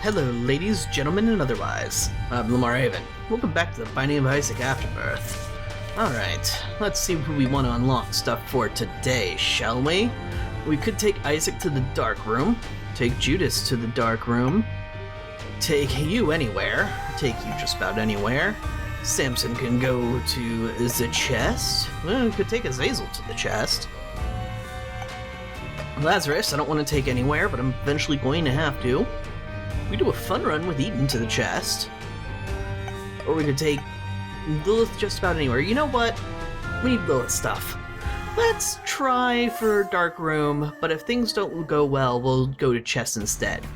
Hello, ladies, gentlemen, and otherwise. I'm Lamar Haven. Welcome back to the Binding of Isaac Afterbirth. Alright, let's see who we want to unlock stuff for today, shall we? We could take Isaac to the dark room, take Judas to the dark room, take you anywhere, take you just about anywhere. Samson can go to the chest. Well, we could take Azazel to the chest. Lazarus, I don't want to take anywhere, but I'm eventually going to have to. We do a fun run with Eden to the chest. Or we could take Lillith just about anywhere. You know what? We need Lillith stuff. Let's try for Dark Room, but if things don't go well, we'll go to chest instead.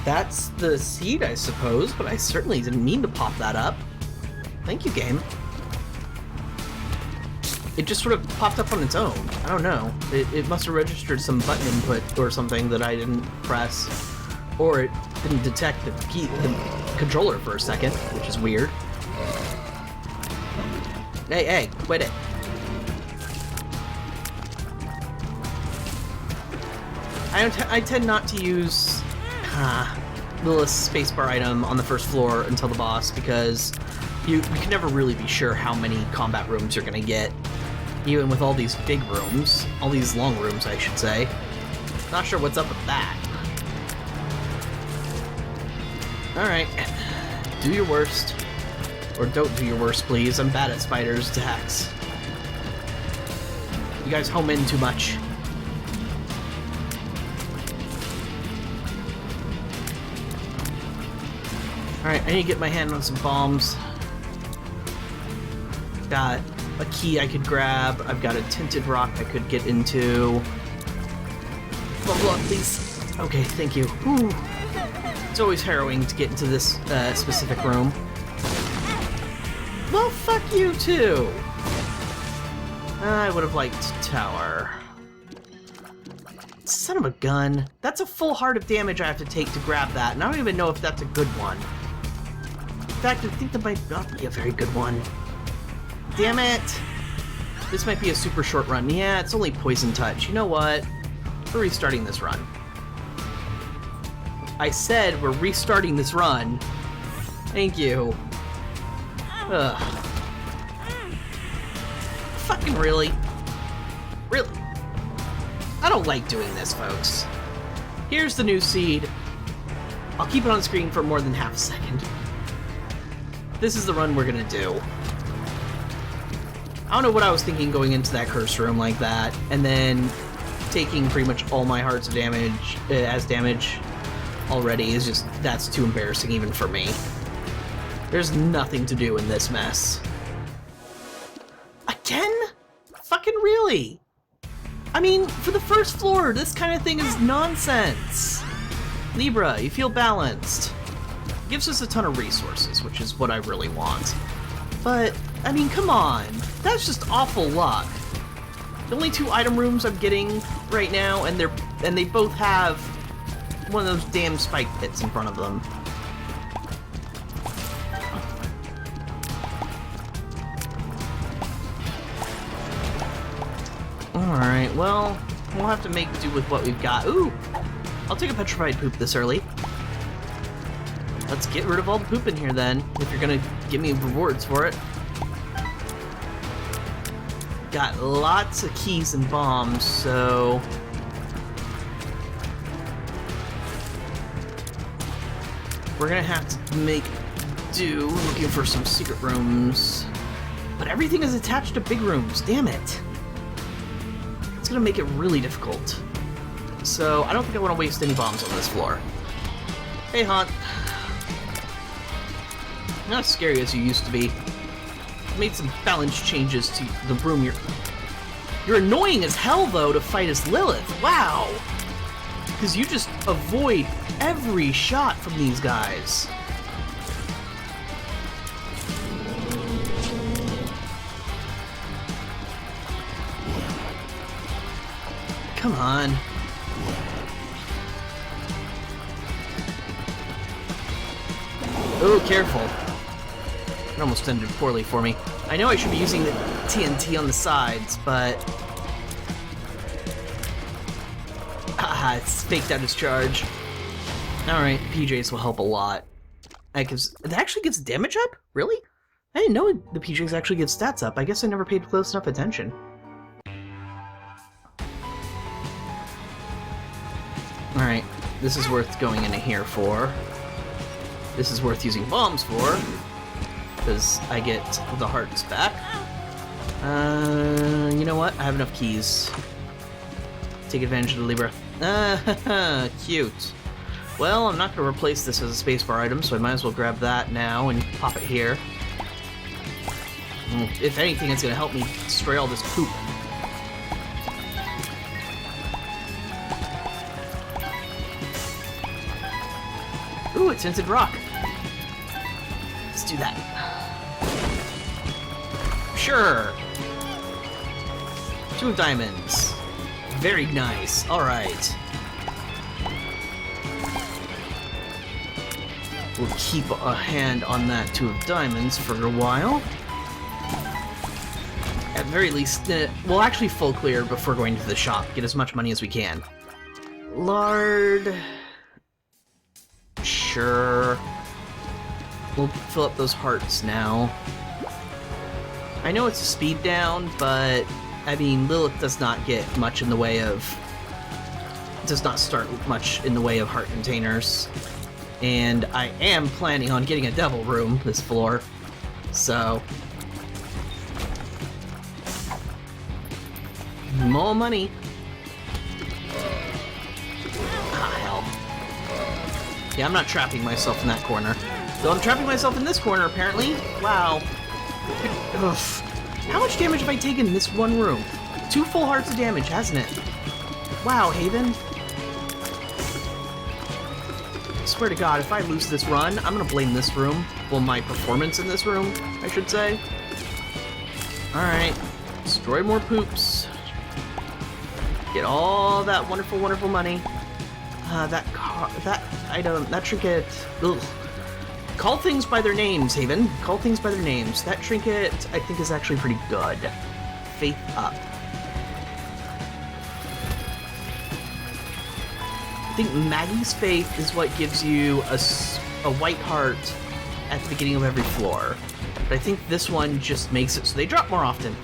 That's the seed, I suppose, but I certainly didn't mean to pop that up. Thank you, game. It just sort of popped up on its own. I don't know. It must have registered some button input or something that I didn't press. Or it didn't detect the controller for a second, which is weird. Hey, quit it. I tend not to use Lillith's spacebar item on the first floor until the boss, because you can never really be sure how many combat rooms you're gonna get. Even with all these big rooms, all these long rooms, I should say. Not sure what's up with that. Alright, do your worst. Or don't do your worst, please. I'm bad at spiders' attacks. You guys home in too much. Alright, I need to get my hand on some bombs. Got a key I could grab. I've got a tinted rock I could get into. Blah, please. Okay, thank you. Whew. It's always harrowing to get into this specific room. Well, fuck you too! I would have liked tower. Son of a gun. That's a full heart of damage I have to take to grab that, and I don't even know if that's a good one. In fact, I think that might not be a very good one. Damn it! This might be a super short run. Yeah, it's only poison touch. You know what? We're restarting this run. I said we're restarting this run. Thank you. Ugh. Fucking really? Really? I don't like doing this, folks. Here's the new seed. I'll keep it on screen for more than half a second. This is the run we're gonna do. I don't know what I was thinking going into that curse room like that, and then taking pretty much all my hearts of damage as damage already is just, that's too embarrassing even for me. There's nothing to do in this mess. Again? Fucking really? I mean, for the first floor, this kind of thing is nonsense. Libra, you feel balanced. Gives us a ton of resources, which is what I really want. But, I mean, come on. That's just awful luck. The only two item rooms I'm getting right now, and they both have one of those damn spike pits in front of them. Alright, well, we'll have to make do with what we've got. Ooh! I'll take a petrified poop this early. Let's get rid of all the poop in here then, if you're gonna give me rewards for it. Got lots of keys and bombs, so we're gonna have to make do looking for some secret rooms. But everything is attached to big rooms, damn it. It's gonna make it really difficult. So I don't think I want to waste any bombs on this floor. Hey, Haunt. Not as scary as you used to be. Made some balance changes to the room. You're annoying as hell, though, to fight as Lillith. Wow! Because you just avoid every shot from these guys. Come on. Oh, careful. It almost ended poorly for me. I know I should be using the TNT on the sides, but Haha, it's faked out his charge. Alright, PJs will help a lot. That actually gives damage up? Really? I didn't know the PJs actually give stats up. I guess I never paid close enough attention. Alright, this is worth going into here for. This is worth using bombs for, because I get the hearts back. You know what? I have enough keys. Take advantage of the Libra. Cute. Well, I'm not going to replace this as a spacebar item, so I might as well grab that now and pop it here. If anything, it's going to help me destroy all this poop. Ooh, it's tinted rock. Let's do that. Sure. 2 diamonds. Very nice. Alright. We'll keep a hand on that 2 of diamonds for a while. At very least, we'll actually full clear before going to the shop. Get as much money as we can. Lard... Sure. We'll fill up those hearts now. I know it's a speed down, but I mean, Lillith does not get much in the way of... does not start much in the way of heart containers. And I am planning on getting a devil room this floor, so... more money. Ah, hell. Yeah, I'm not trapping myself in that corner. Though I'm trapping myself in this corner, apparently. Wow. Ugh. How much damage have I taken in this one room? 2 full hearts of damage, hasn't it? Wow, Haven. I swear to God, if I lose this run, I'm gonna blame this room. Well, my performance in this room, I should say. Alright. Destroy more poops. Get all that wonderful, wonderful money. That item, that trinket. Ugh. Call things by their names, Haven. Call things by their names. That trinket, I think, is actually pretty good. Faith up. I think Maggie's Faith is what gives you a white heart at the beginning of every floor. But I think this one just makes it so they drop more often.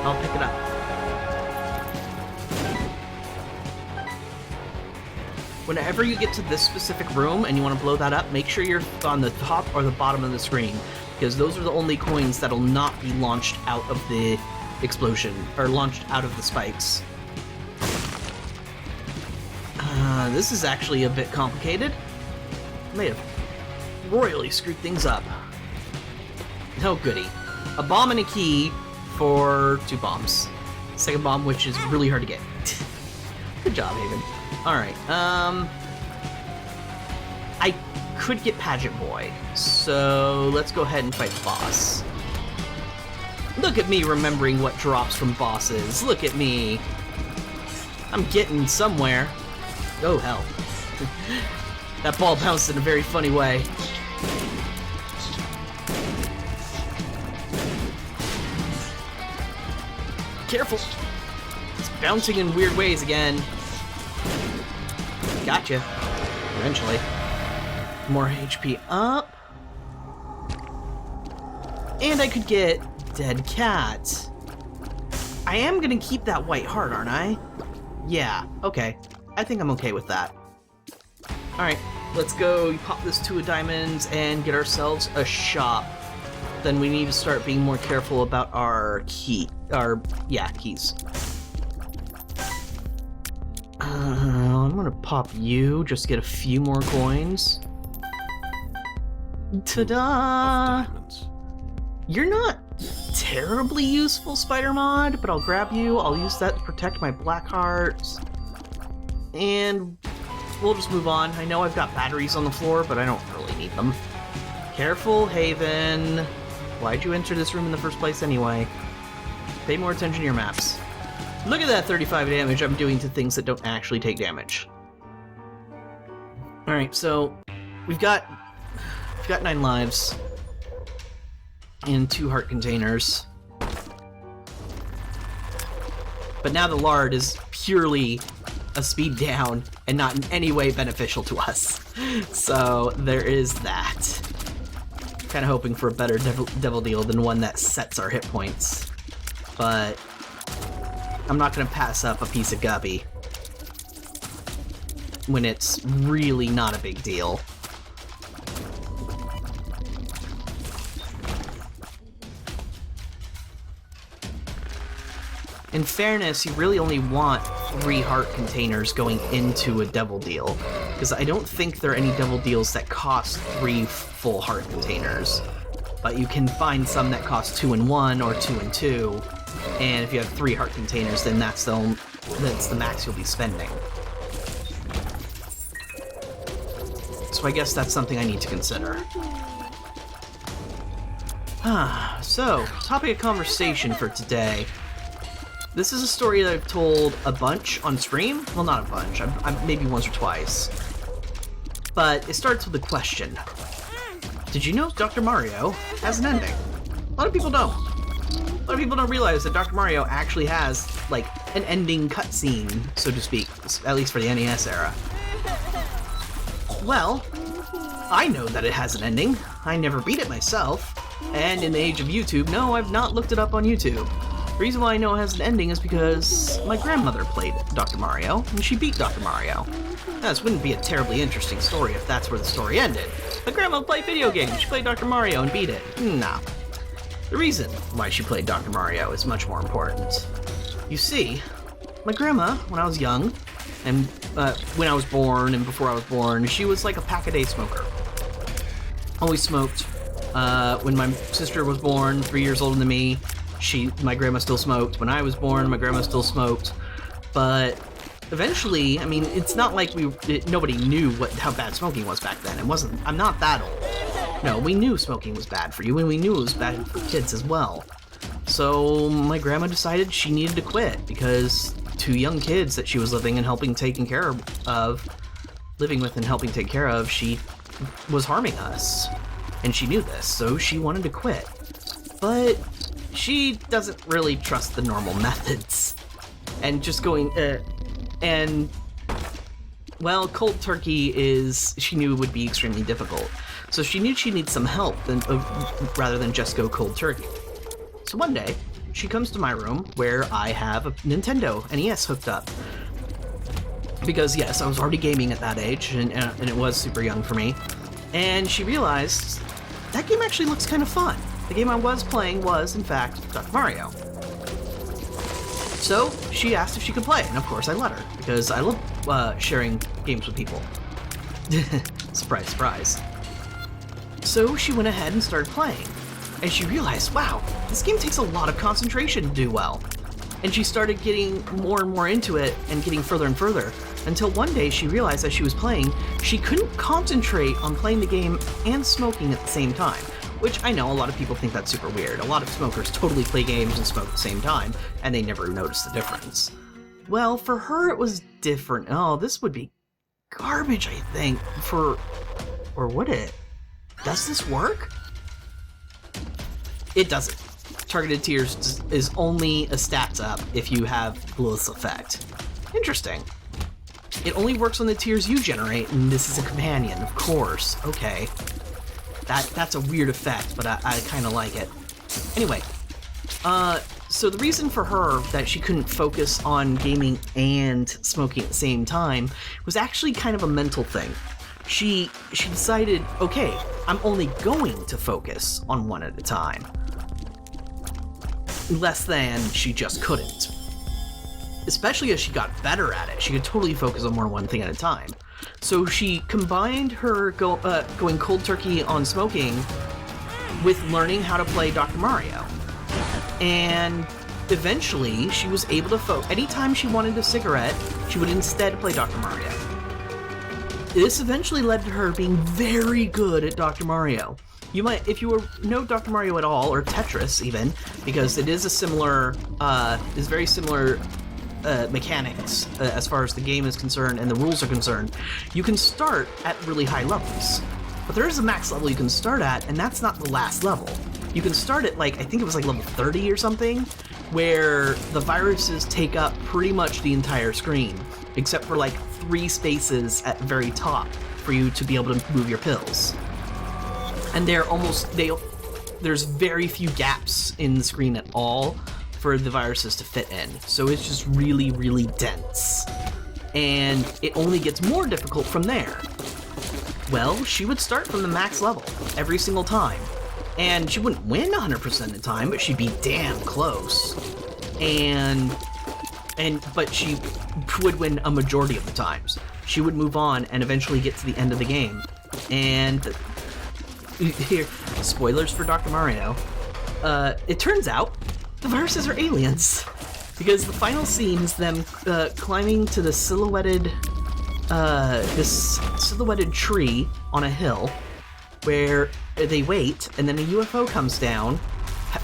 I'll pick it up. Whenever you get to this specific room and you want to blow that up, make sure you're on the top or the bottom of the screen, because those are the only coins that'll not be launched out of the explosion, or launched out of the spikes. This is actually a bit complicated. I may have royally screwed things up. Oh goody. A bomb and a key for 2 bombs. Second bomb, which is really hard to get. Good job, Haven. Alright, I could get Pageant Boy, so let's go ahead and fight the boss. Look at me remembering what drops from bosses. Look at me. I'm getting somewhere. Oh, hell. That ball bounced in a very funny way. Careful. It's bouncing in weird ways again. Gotcha. Eventually. More HP up. And I could get Dead Cat. I am gonna keep that white heart, aren't I? Yeah, okay. I think I'm okay with that. Alright, let's go pop this 2 of diamonds and get ourselves a shop. Then we need to start being more careful about our keys. I'm gonna pop you, just get a few more coins. Ta-da! You're not terribly useful, Spider Mod, but I'll grab you. I'll use that to protect my black hearts. And we'll just move on. I know I've got batteries on the floor, but I don't really need them. Careful, Haven. Why'd you enter this room in the first place anyway? Pay more attention to your maps. Look at that 35 damage I'm doing to things that don't actually take damage. Alright, so we've got 9 lives and 2 heart containers. But now the lard is purely a speed down and not in any way beneficial to us. So there is that. Kind of hoping for a better devil deal than one that sets our hit points. But I'm not going to pass up a piece of gubby when it's really not a big deal. In fairness, you really only want 3 heart containers going into a devil deal, because I don't think there are any devil deals that cost 3 full heart containers. But you can find some that cost 2 and 1 or 2 and 2, and if you have 3 heart containers, then that's the max you'll be spending. So I guess that's something I need to consider. So, topic of conversation for today. This is a story that I've told a bunch on stream. Well, not a bunch, maybe once or twice. But it starts with a question. Did you know Dr. Mario has an ending? A lot of people don't. A lot of people don't realize that Dr. Mario actually has, like, an ending cutscene, so to speak, at least for the NES era. Well, I know that it has an ending. I never beat it myself. And in the age of YouTube, no, I've not looked it up on YouTube. The reason why I know it has an ending is because my grandmother played Dr. Mario, and she beat Dr. Mario. Now, this wouldn't be a terribly interesting story if that's where the story ended. My grandma played video games, she played Dr. Mario and beat it. Nah. The reason why she played Dr. Mario is much more important. You see, my grandma, when I was young, and when I was born and before I was born, she was like a pack-a-day smoker. Always smoked. When my sister was born, 3 years older than me, my grandma still smoked. When I was born, my grandma still smoked. But eventually, I mean, it's not like nobody knew how bad smoking was back then. I'm not that old. No, we knew smoking was bad for you, and we knew it was bad for kids as well. So my grandma decided she needed to quit because 2 young kids that she was living with and helping take care of, she was harming us. And she knew this, so she wanted to quit. But she doesn't really trust the normal methods. And just going, cold turkey she knew would be extremely difficult. So she knew she needed some help rather than just go cold turkey. So one day, she comes to my room where I have a Nintendo NES hooked up. Because yes, I was already gaming at that age, and it was super young for me. And she realized that game actually looks kind of fun. The game I was playing was, in fact, Dr. Mario. So she asked if she could play, and of course I let her, because I love sharing games with people. Surprise, surprise. So she went ahead and started playing, and she realized, wow, this game takes a lot of concentration to do well. And she started getting more and more into it and getting further and further, until one day she realized as she was playing, she couldn't concentrate on playing the game and smoking at the same time. Which I know a lot of people think that's super weird. A lot of smokers totally play games and smoke at the same time, and they never notice the difference. Well, for her it was different. Oh, this would be garbage, I think, or would it? Does this work? It doesn't. Targeted tears is only a stats up if you have Lillith's effect. Interesting. It only works on the tears you generate, and this is a companion, of course. Okay. That's a weird effect, but I kind of like it. Anyway, so the reason for her that she couldn't focus on gaming and smoking at the same time was actually kind of a mental thing. She decided, okay, I'm only going to focus on one at a time. Less than she just couldn't. Especially as she got better at it, she could totally focus on more than one thing at a time. So she combined her going cold turkey on smoking with learning how to play Dr. Mario. And eventually, she was able to anytime she wanted a cigarette, she would instead play Dr. Mario. This eventually led to her being very good at Dr. Mario. You might, if you know Dr. Mario at all, or Tetris even, because it is very similar mechanics as far as the game is concerned and the rules are concerned, you can start at really high levels. But there is a max level you can start at, and that's not the last level. You can start at, I think it was level 30 or something, where the viruses take up pretty much the entire screen. except for like 3 spaces at the very top for you to be able to move your pills. And there's very few gaps in the screen at all for the viruses to fit in. So it's just really, really dense. And it only gets more difficult from there. Well, she would start from the max level every single time. And she wouldn't win 100% of the time, but she'd be damn close. But she would win a majority of the times. She would move on and eventually get to the end of the game. And here, spoilers for Dr. Mario. It turns out the viruses are aliens, because the final scene is them climbing to the silhouetted tree on a hill, where they wait, and then a UFO comes down,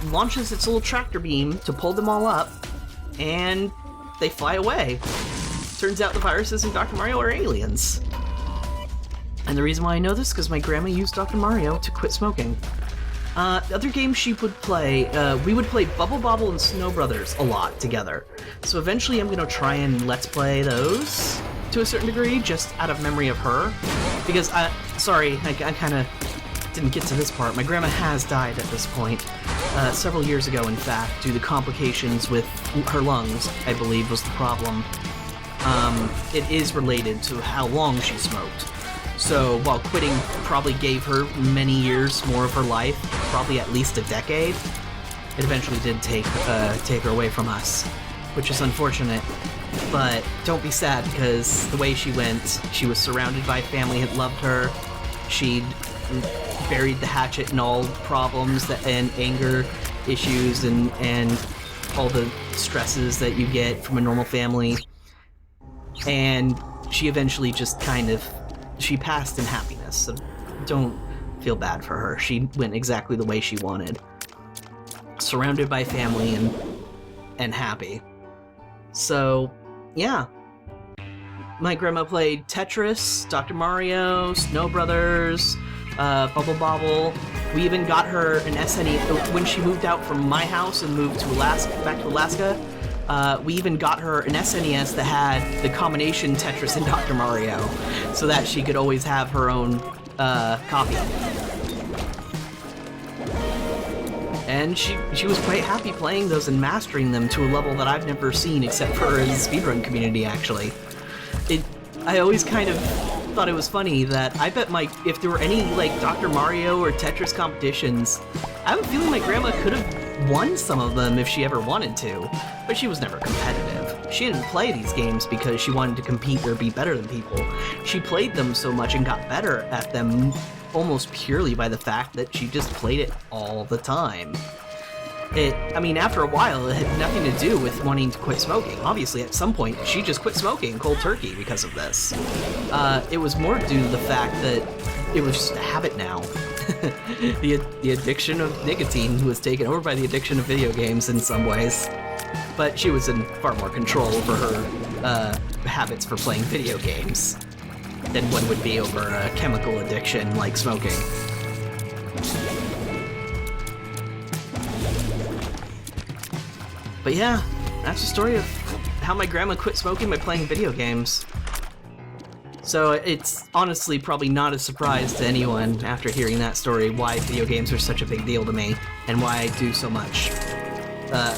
launches its little tractor beam to pull them all up, and they fly away. Turns out the viruses in Dr. Mario are aliens. And the reason why I know this is because my grandma used Dr. Mario to quit smoking. The other games she would play, we would play Bubble Bobble and Snow Brothers a lot together. So eventually I'm going to try and Let's Play those to a certain degree, just out of memory of her. Because, I kind of didn't get to this part. My grandma has died at this point. Several years ago, in fact, due to complications with her lungs, I believe was the problem. It is related to how long she smoked. So while quitting probably gave her many years more of her life, probably at least a decade, it eventually did take her away from us, which is unfortunate. But don't be sad, because the way she went, she was surrounded by family that loved her. She'd buried the hatchet in all problems and anger issues and all the stresses that you get from a normal family. And she eventually just she passed in happiness, so don't feel bad for her. She went exactly the way she wanted. Surrounded by family and happy. So, yeah. My grandma played Tetris, Dr. Mario, Snow Brothers, Bubble Bobble. We even got her an SNES when she moved out from my house and moved to back to Alaska. We even got her an SNES that had the combination Tetris and Dr. Mario, so that she could always have her own copy. And she was quite happy playing those and mastering them to a level that I've never seen except for in the speedrun community, actually. I always kind of thought it was funny that I bet if there were any like Dr. Mario or Tetris competitions, I have a feeling my grandma could have won some of them if she ever wanted to, but she was never competitive. She didn't play these games because she wanted to compete or be better than people. She played them so much and got better at them almost purely by the fact that she just played it all the time. After a while, it had nothing to do with wanting to quit smoking. Obviously, at some point, she just quit smoking cold turkey because of this. It was more due to the fact that it was just a habit now. The addiction of nicotine was taken over by the addiction of video games in some ways. But she was in far more control over her habits for playing video games than one would be over a chemical addiction like smoking. But yeah, that's the story of how my grandma quit smoking by playing video games. So it's honestly probably not a surprise to anyone after hearing that story why video games are such a big deal to me and why I do so much.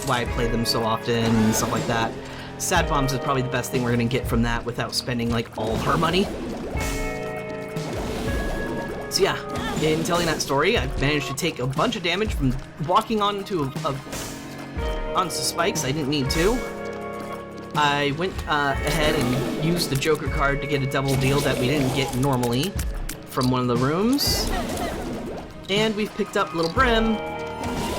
Why I play them so often and stuff like that. Sad Bombs is probably the best thing we're gonna get from that without spending like all her money. So yeah, in telling that story, I managed to take a bunch of damage from walking onto onto spikes I didn't need to. I went ahead and used the Joker card to get a double deal that we didn't get normally from one of the rooms. And we've picked up Little Brim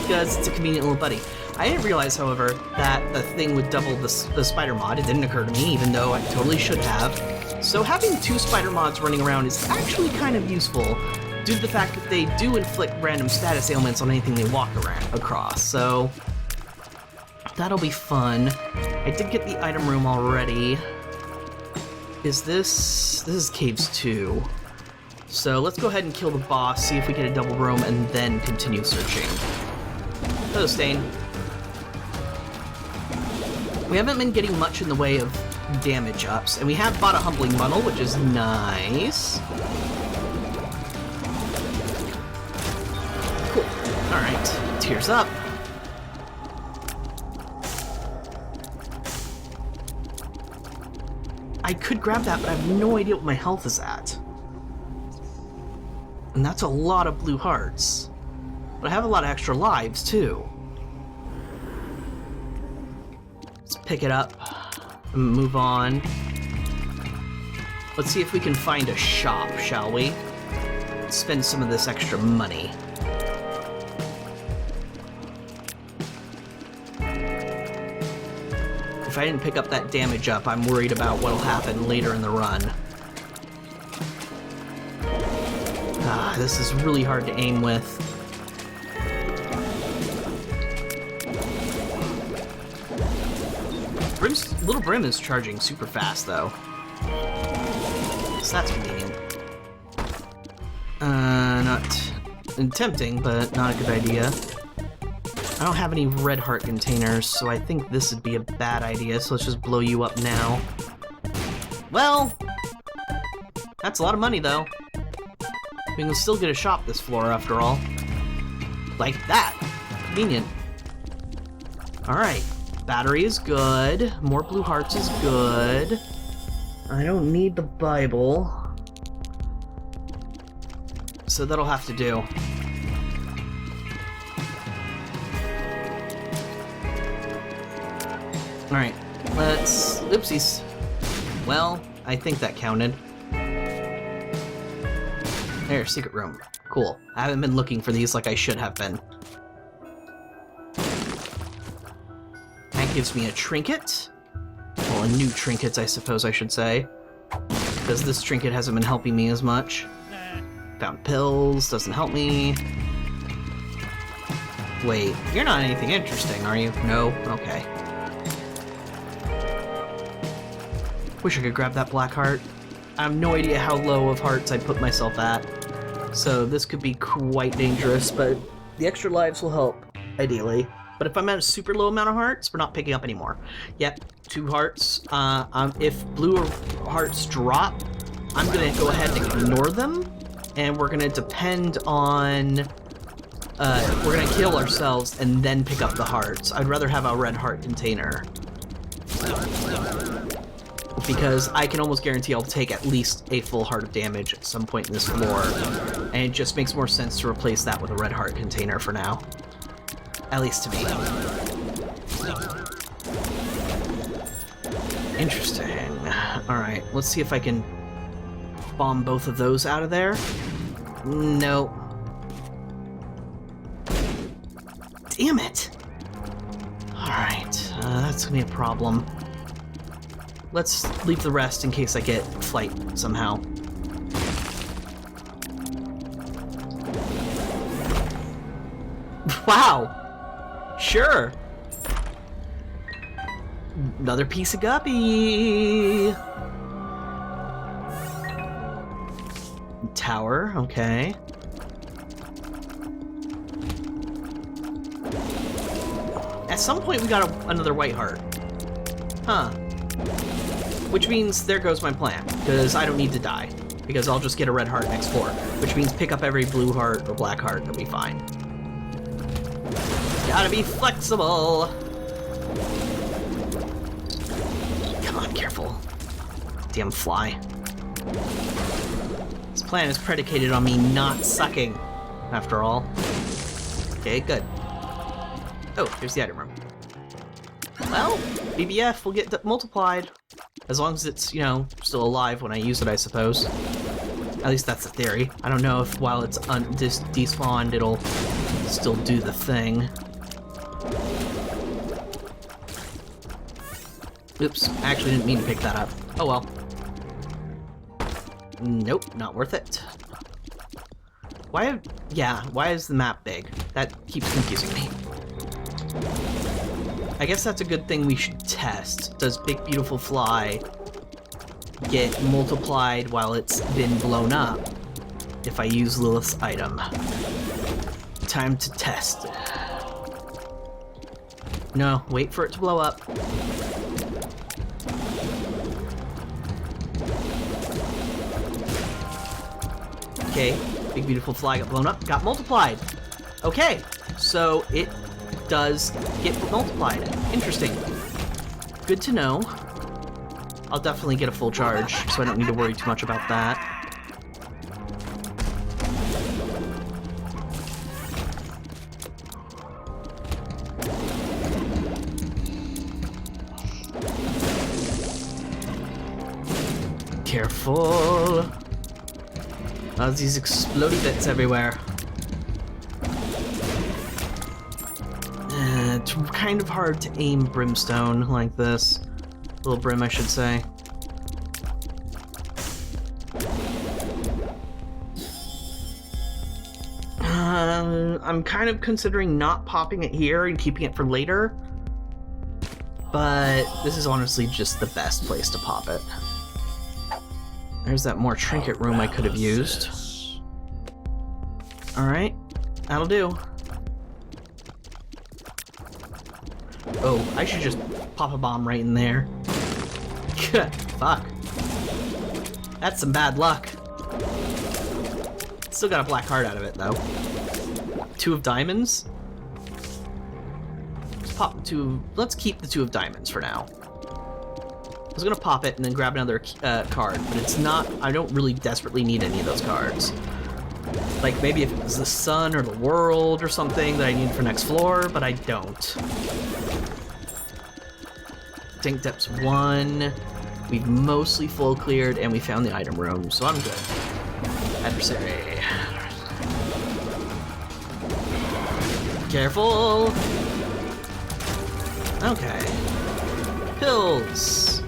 because it's a convenient little buddy. I didn't realize, however, that the thing would double the spider mod. It didn't occur to me, even though I totally should have. So having 2 spider mods running around is actually kind of useful due to the fact that they do inflict random status ailments on anything they walk across. So that'll be fun. I did get the item room already. This is Caves 2. So let's go ahead and kill the boss, see if we get a double room, and then continue searching. Hello, Stain. We haven't been getting much in the way of damage ups. And we have bought a Humbling Bundle, which is nice. Cool. Alright, tears up. I could grab that, but I have no idea what my health is at. And that's a lot of blue hearts. But I have a lot of extra lives, too. Let's pick it up and move on. Let's see if we can find a shop, shall we? Let's spend some of this extra money. If I didn't pick up that damage up, I'm worried about what'll happen later in the run. Ah, this is really hard to aim with. Little Brim is charging super fast, though. So that's convenient. Not tempting, but not a good idea. I don't have any red heart containers, so I think this would be a bad idea, so let's just blow you up now. Well, that's a lot of money, though. We can still get a shop this floor, after all. Like that. Convenient. Alright. Battery is good. More blue hearts is good. I don't need the Bible. So that'll have to do. Alright, let's... Oopsies. Well, I think that counted. There, secret room. Cool. I haven't been looking for these like I should have been. That gives me a trinket. Well, a new trinket, I suppose I should say. Because this trinket hasn't been helping me as much. Found pills, doesn't help me. Wait, you're not anything interesting, are you? No? Okay. Wish I could grab that black heart. I have no idea how low of hearts I'd put myself at. So this could be quite dangerous, but the extra lives will help, ideally. But if I'm at a super low amount of hearts, we're not picking up anymore. Yep, 2 hearts. If blue hearts drop, I'm gonna go ahead and ignore them, and we're gonna depend on... we're gonna kill ourselves and then pick up the hearts. I'd rather have a red heart container. Because I can almost guarantee I'll take at least a full heart of damage at some point in this floor. And it just makes more sense to replace that with a red heart container for now. At least to me. Interesting. Alright, let's see if I can bomb both of those out of there. No. Damn it! Alright, that's gonna be a problem. Let's leave the rest in case I get flight somehow. Wow! Sure! Another piece of guppy! Tower, okay. At some point we got another white heart. Huh. Which means there goes my plan, because I don't need to die, because I'll just get a red heart next floor, which means pick up every blue heart or black heart, that'll be fine. Gotta be flexible! Come on, careful. Damn fly. This plan is predicated on me not sucking, after all. Okay, good. Oh, here's the item room. Well, BBF will get multiplied. As long as it's, you know, still alive when I use it, I suppose. At least that's the theory. I don't know if while it's despawned, it'll still do the thing. Oops, I actually didn't mean to pick that up. Oh well. Nope, not worth it. Why is the map big? That keeps confusing me. I guess that's a good thing we should test. Does Big Beautiful Fly get multiplied while it's been blown up if I use Lilith's item? Time to test. No, wait for it to blow up. Okay, big beautiful fly got blown up, got multiplied. Okay, so it does get multiplied. Interesting. Good to know. I'll definitely get a full charge, so I don't need to worry too much about that. Careful. There's these explodey bits everywhere. It's kind of hard to aim brimstone like this. Little brim, I should say. I'm kind of considering not popping it here and keeping it for later. But this is honestly just the best place to pop it. There's that more trinket room I could have used. Alright, that'll do. Oh, I should just pop a bomb right in there. Fuck. That's some bad luck. Still got a black heart out of it, though. 2 of diamonds? Let's keep the 2 of diamonds for now. I was gonna pop it and then grab another card, but it's not... I don't really desperately need any of those cards. Like, maybe if it was the sun or the world or something that I need for next floor, but I don't. Tank depth's 1. We've mostly full cleared, and we found the item room, so I'm good. Adversary. Careful! Okay. Pills!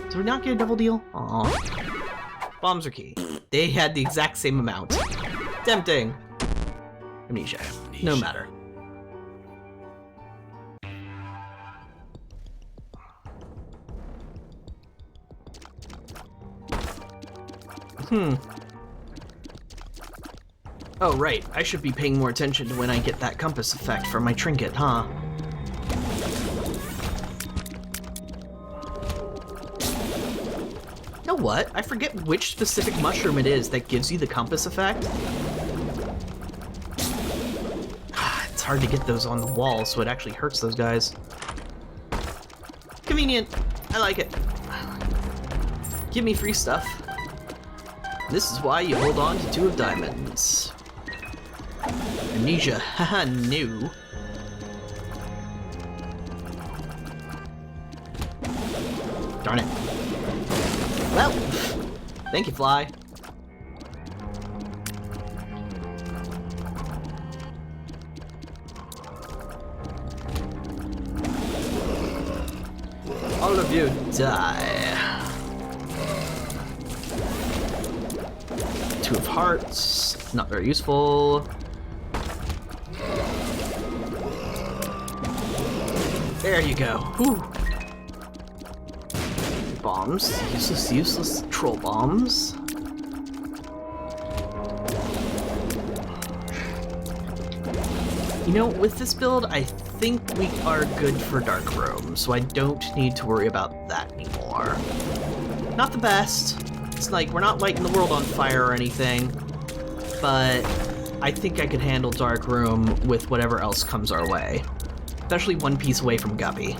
Did we not get a double deal? Aw. Bombs are key. They had the exact same amount. Tempting. Amnesia. No matter. Oh, right. I should be paying more attention to when I get that compass effect from my trinket, huh? You know what? I forget which specific mushroom it is that gives you the compass effect. It's hard to get those on the wall, so it actually hurts those guys. Convenient. I like it. Give me free stuff. This is why you hold on to 2 of diamonds. Amnesia, haha, new. Darn it. Well, thank you, Fly. All of you die. 2 of hearts, not very useful. There you go. Whew. Bombs. Useless troll bombs. You know, with this build, I think we are good for Dark Room, so I don't need to worry about that anymore. Not the best. It's like, we're not lighting the world on fire or anything, but I think I could handle Dark Room with whatever else comes our way. Especially 1 piece away from Guppy.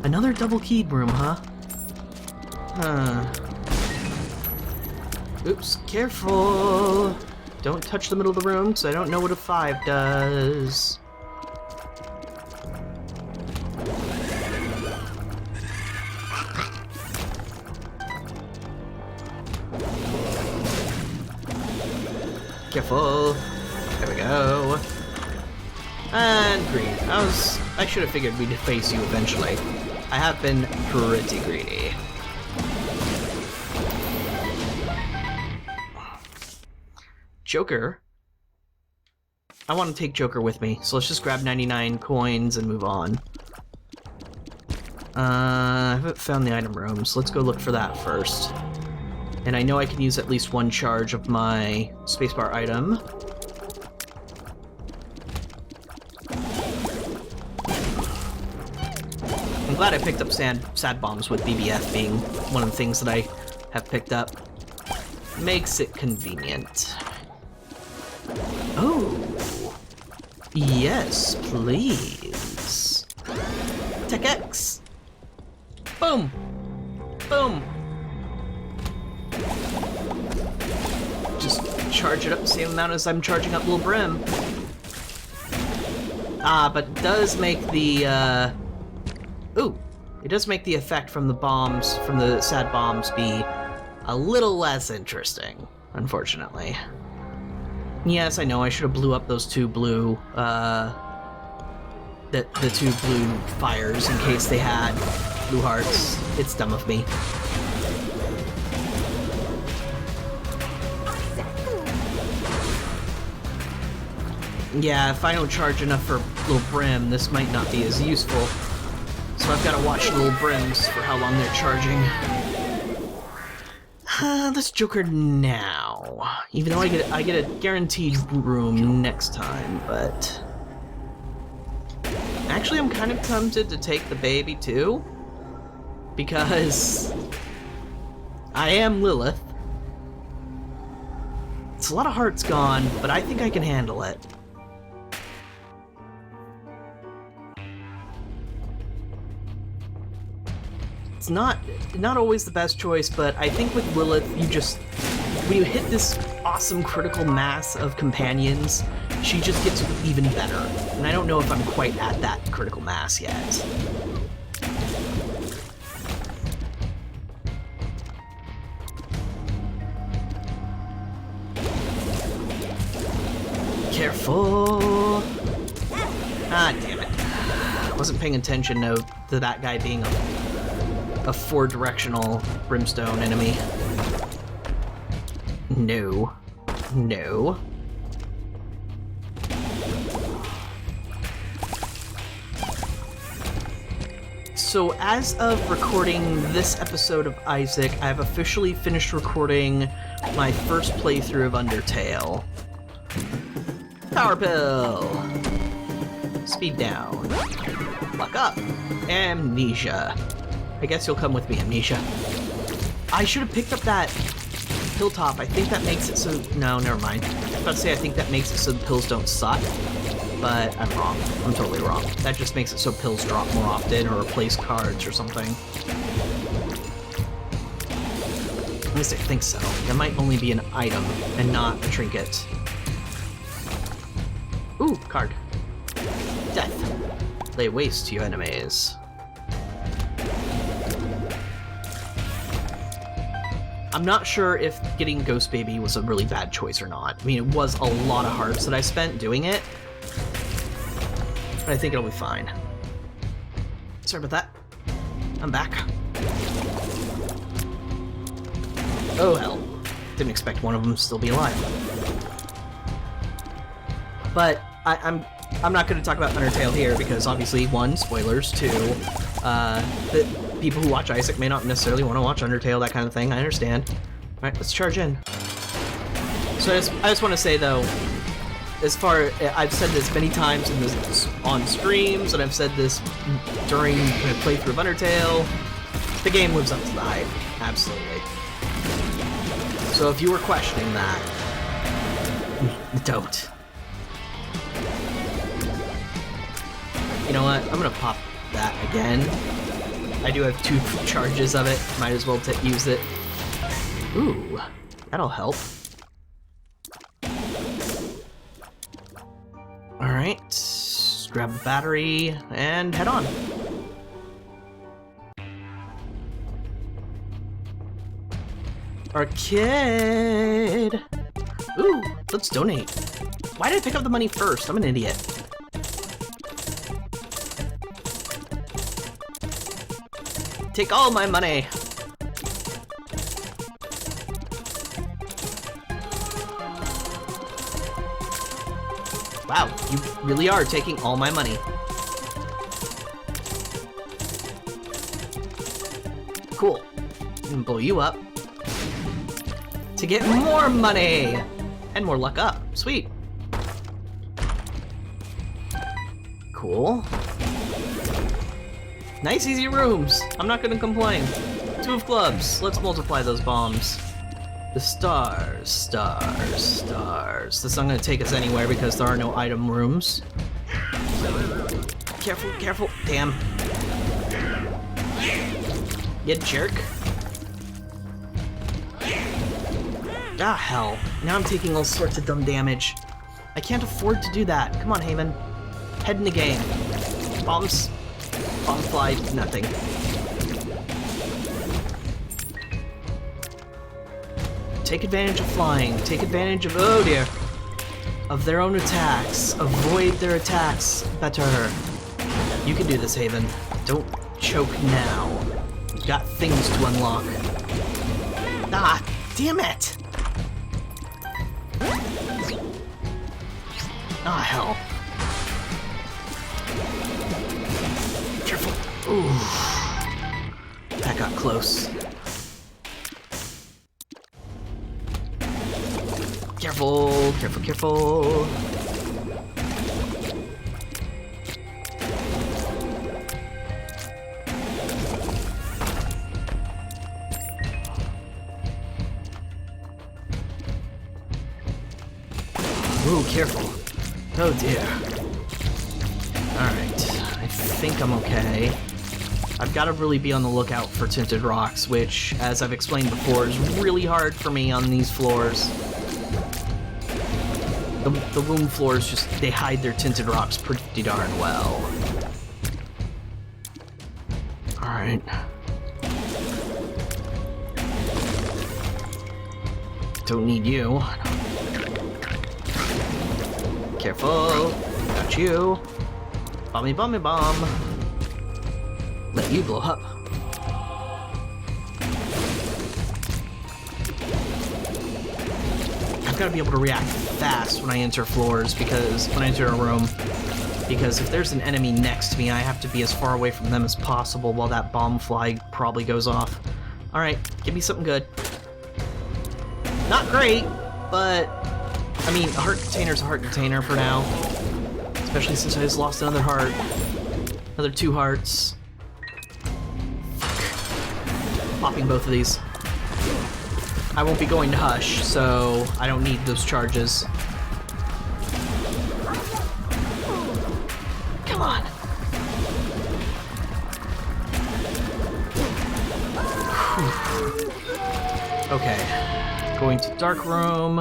Another double-keyed room, huh? Oops, careful! Don't touch the middle of the room, because I don't know what a 5 does. Careful. There we go. And green. I should have figured we'd face you eventually. I have been pretty greedy. Joker. I want to take Joker with me, so let's just grab 99 coins and move on. I haven't found the item room, so let's go look for that first. And I know I can use at least 1 charge of my spacebar item. I'm glad I picked up sad bombs with BBF being one of the things that I have picked up. Makes it convenient. Yes, please. Tech X. Boom. Boom. Just charge it up the same amount as I'm charging up Lil Brim. But it does make the, ooh, it does make the effect from the bombs, from the sad bombs, be a little less interesting, unfortunately. Yes, I know, I should have blew up those two blue, the two blue fires in case they had blue hearts. It's dumb of me. Yeah, if I don't charge enough for Lil Brim, this might not be as useful. So I've got to watch Lil Brims for how long they're charging. Let's Joker now. Even though I get a guaranteed room next time, but... Actually, I'm kind of tempted to take the baby too. Because... I am Lillith. It's a lot of hearts gone, but I think I can handle it. It's not always the best choice, but I think with Lillith, when you hit this awesome critical mass of companions, she just gets even better. And I don't know if I'm quite at that critical mass yet. Careful! Ah, damn it. I wasn't paying attention to that guy being a four-directional brimstone enemy. No. No. So as of recording this episode of Isaac, I've officially finished recording my first playthrough of Undertale. Power Pill! Speed down. Luck up. Amnesia. I guess you'll come with me, Amnesia. I should have picked up that Hilltop. I think that makes it so... No, never mind. I was about to say I think that makes it so the pills don't suck, but I'm wrong. I'm totally wrong. That just makes it so pills drop more often or replace cards or something. At least I think so. That might only be an item and not a trinket. Ooh, card. Death. Lay waste to your enemies. I'm not sure if getting Ghost Baby was a really bad choice or not. I mean, it was a lot of hearts that I spent doing it, but I think it'll be fine. Sorry about that. I'm back. Oh hell. Didn't expect one of them to still be alive. But I'm not going to talk about Undertale here because obviously, one, spoilers, two, the people who watch Isaac may not necessarily want to watch Undertale, that kind of thing. I understand. Alright, let's charge in. So I just want to say though, I've said this many times on streams, and I've said this during the playthrough of Undertale, the game lives up to the hype. Absolutely. So if you were questioning that, don't. You know what? I'm gonna pop that again. I do have 2 charges of it. Might as well use it. Ooh, that'll help. Alright, grab a battery and head on. Arcade! Ooh, let's donate. Why did I pick up the money first? I'm an idiot. Take all my money! Wow, you really are taking all my money. Cool. I'm gonna blow you up to get more money! And more luck up. Sweet. Cool. Nice easy rooms. I'm not gonna complain. 2 of clubs. Let's multiply those bombs. The stars, stars, stars. This is not going to take us anywhere because there are no item rooms. Careful, careful. Damn. You jerk. Ah, hell. Now I'm taking all sorts of dumb damage. I can't afford to do that. Come on, Haven. Head in the game. Bombs. Bomb fly. Nothing. Take advantage of flying. Take advantage of, oh dear, of their own attacks. Avoid their attacks better. You can do this, Haven. Don't choke now. You've got things to unlock. Ah, damn it! Ah, hell. Careful. Ooh. That got close. Careful, careful, careful. Ooh, careful. Oh dear. Alright, I think I'm okay. I've got to really be on the lookout for tinted rocks, which, as I've explained before, is really hard for me on these floors. The room floors just, they hide their tinted rocks pretty darn well. Alright. Don't need you. Careful. Got you. Bomby, bomby, bomb. Let you blow up. I've got to be able to react fast when I enter floors, because when I enter a room, because if there's an enemy next to me, I have to be as far away from them as possible while that bomb fly probably goes off. Alright, give me something good. Not great, but I mean, a heart container's a heart container for now. Especially since I just lost another heart. Another 2 hearts. Fuck. Popping both of these. I won't be going to Hush, so I don't need those charges. Come on. Whew. Okay. Going to Dark Room.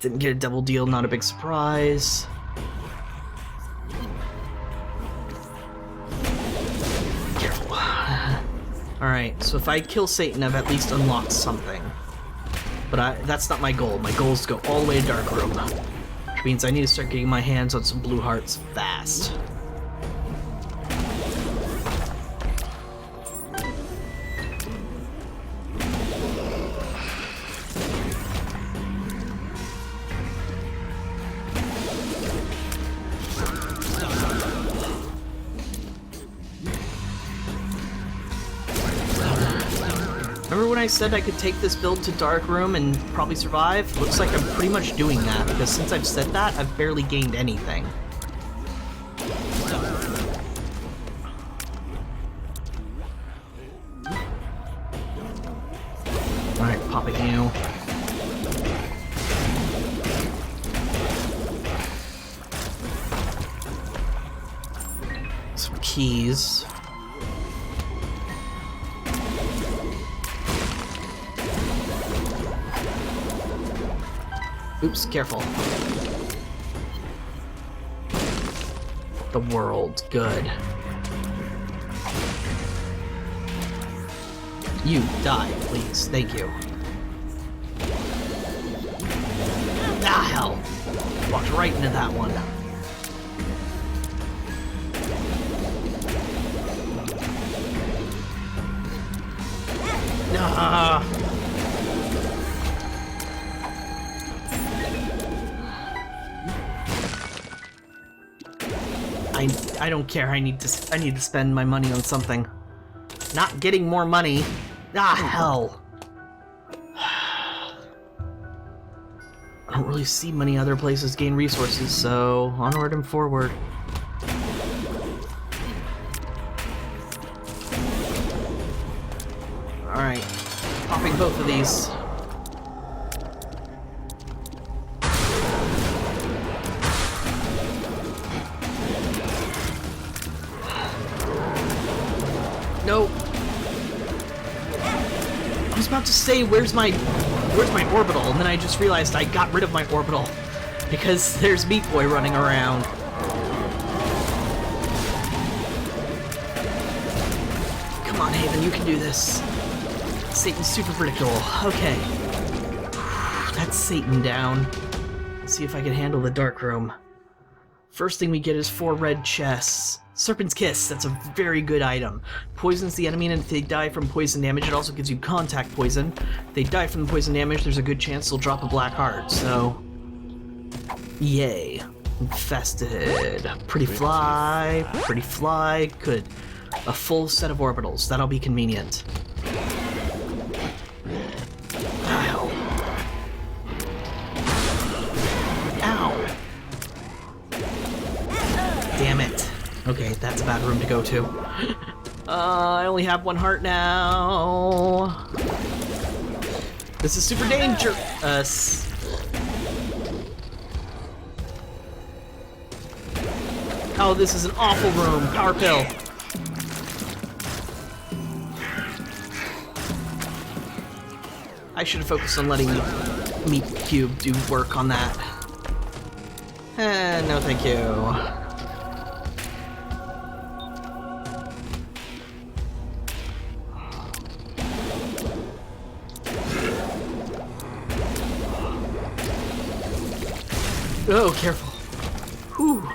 Didn't get a double deal, not a big surprise. Careful. Alright, so if I kill Satan, I've at least unlocked something. But that's not my goal. My goal is to go all the way to Dark Room. Which means I need to start getting my hands on some blue hearts fast. Remember when I said I could take this build to Dark Room and probably survive? Looks like I'm pretty much doing that, because since I've said that, I've barely gained anything. Alright, popping you. Some keys. Oops, careful. The world, good. You die, please. Thank you. Ah, hell. Walked right into that one. Ah. I don't care. I need to spend my money on something. Not getting more money. Ah, hell. I don't really see many other places to gain resources, so onward and forward. Alright. Pop dropping both of these. No. I was about to say, where's my orbital? And then I just realized I got rid of my orbital because there's Meat Boy running around. Come on, Haven, you can do this. Satan's super predictable. Okay. That's Satan down. Let's see if I can handle the dark room. First thing we get is 4 red chests. Serpent's Kiss, that's a very good item. Poisons the enemy, and if they die from poison damage, it also gives you contact poison. If they die from the poison damage, there's a good chance they'll drop a black heart, so... Yay. Infested. Pretty fly, good. A full set of orbitals, that'll be convenient. Ow. Ow. Damn it. Okay, that's a bad room to go to. I only have 1 heart now. This is super dangerous. Oh, this is an awful room. Power pill. I should have focused on letting Meat Cube do work on that. No, thank you. Oh, careful. Whew.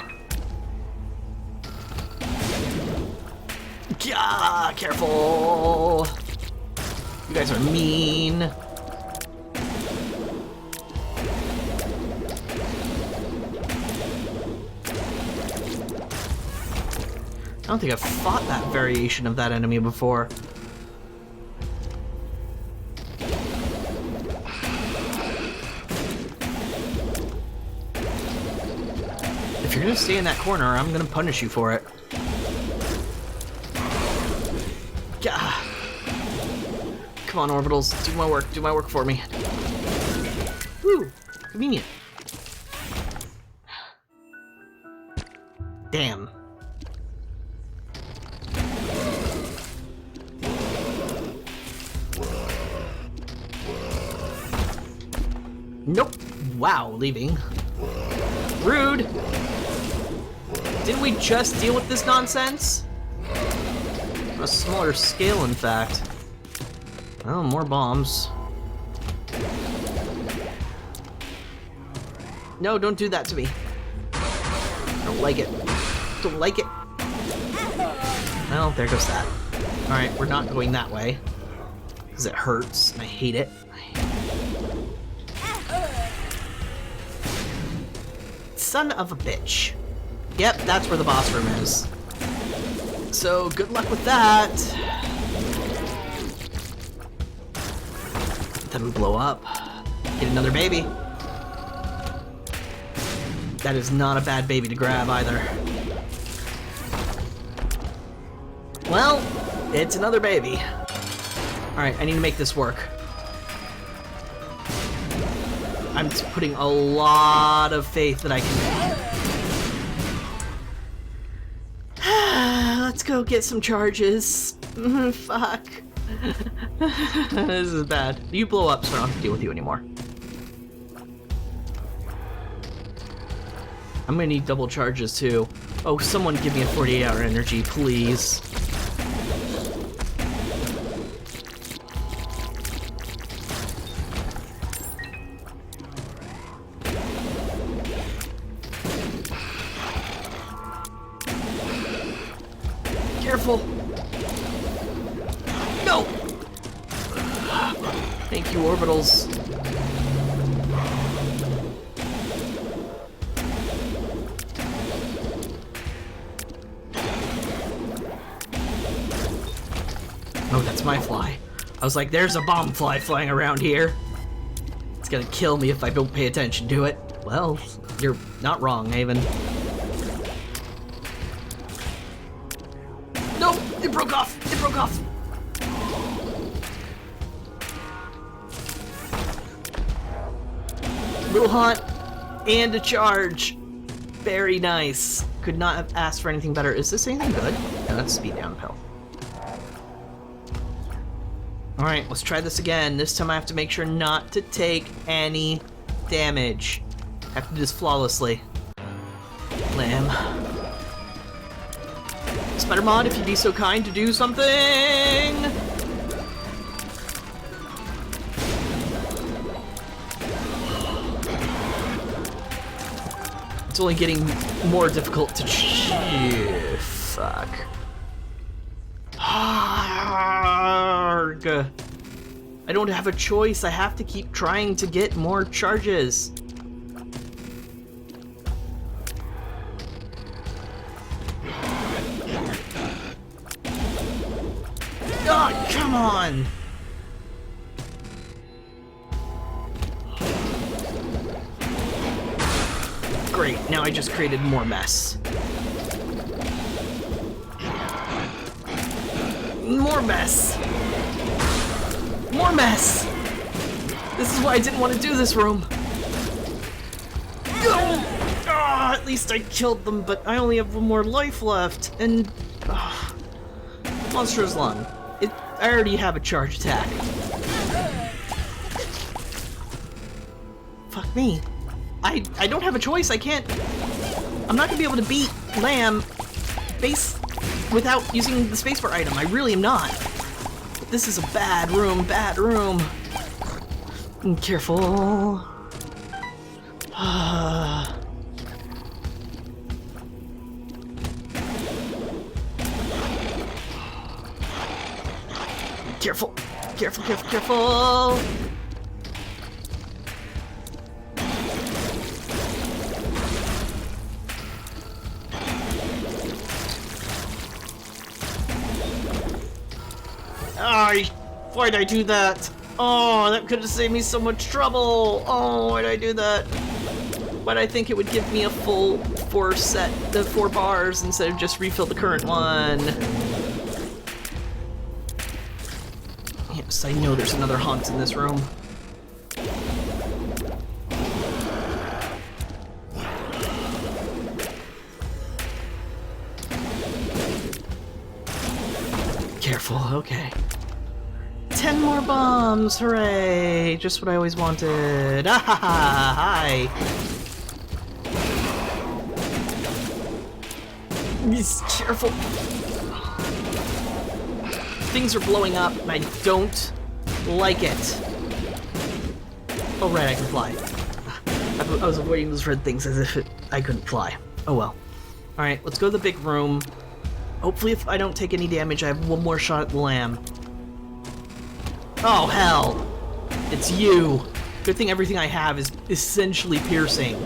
Yeah, careful. You guys are mean. I don't think I've fought that variation of that enemy before. If you're gonna stay in that corner, I'm gonna punish you for it. Gah. Come on, orbitals, do my work for me. Woo, convenient. Damn. Nope. Wow, leaving. Rude! Didn't we just deal with this nonsense? On a smaller scale, in fact. Oh, more bombs. No, don't do that to me. Don't like it. Don't like it. Well, there goes that. Alright, we're not going that way. Because it hurts, and I hate it. Son of a bitch. Yep, that's where the boss room is. So, good luck with that. Then blow up. Get another baby. That is not a bad baby to grab either. Well, it's another baby. Alright, I need to make this work. I'm putting a lot of faith that I can... Let's go get some charges. Fuck. This is bad. You blow up so I don't have to deal with you anymore. I'm gonna need double charges too. Oh, someone give me a 48-hour energy, please. Careful! No! Thank you, orbitals. Oh, that's my fly. I was like, there's a bomb fly flying around here. It's gonna kill me if I don't pay attention to it. Well, you're not wrong, Haven. No! It broke off! It broke off! Blue Haunt and a charge. Very nice. Could not have asked for anything better. Is this anything good? No, that's speed down pill. Alright, let's try this again. This time I have to make sure not to take any damage. I have to do this flawlessly. Lamb. Spider-Mod, if you'd be so kind to do something! It's only getting more difficult to fuck. Arg. I don't have a choice. I have to keep trying to get more charges. Oh, come on! Great, now I just created more mess. More mess! More mess! This is why I didn't want to do this room. Oh, at least I killed them, but I only have one more life left, and... Monster's Lung. I already have a charge attack. Fuck me. I don't have a choice. I can't... I'm not gonna be able to beat Lamb without using the spacebar item. I really am not. But this is a bad room, bad room. Careful. Careful, careful, careful, careful. Why'd I do that? Oh, that could have saved me so much trouble. Oh, why'd I do that? Why'd I think it would give me a full 4 bars instead of just refill the current one? Yes, I know there's another haunt in this room. Careful, okay. 10 more bombs, hooray! Just what I always wanted. Ah ha ha! Hi! Just careful. Things are blowing up, and I don't like it. Oh right, I can fly. I was avoiding those red things as if I couldn't fly. Oh well. Alright, let's go to the big room. Hopefully if I don't take any damage, I have one more shot at the lamb. Oh hell! It's you! Good thing everything I have is essentially piercing.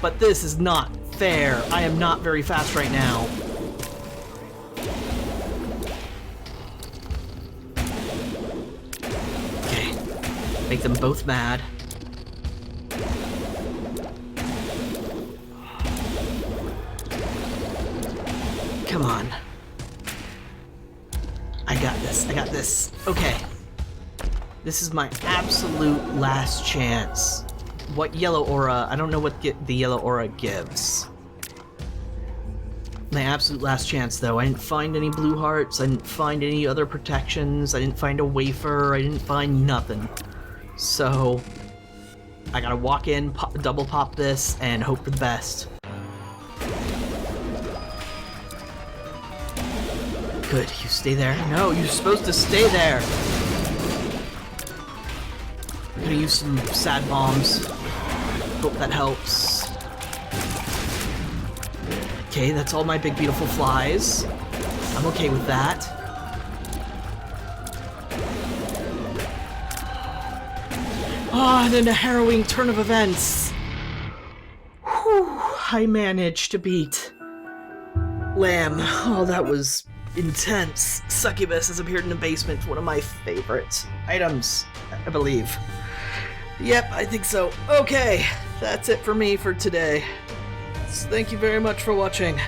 But this is not fair. I am not very fast right now. Okay. Make them both mad. Come on. I got this. I got this. Okay. This is my absolute last chance. What yellow aura? I don't know what the yellow aura gives. My absolute last chance, though. I didn't find any blue hearts. I didn't find any other protections. I didn't find a wafer. I didn't find nothing. So, I gotta walk in, double pop this, and hope for the best. Good, you stay there. No, you're supposed to stay there. I'm gonna use some sad bombs. Hope that helps. Okay, that's all my big beautiful flies. I'm okay with that. Oh, and then a harrowing turn of events. Whew, I managed to beat Lamb. Oh, that was intense. Succubus has appeared in the basement, one of my favorite items, I believe. Yep, I think so. Okay, that's it for me for today. So thank you very much for watching.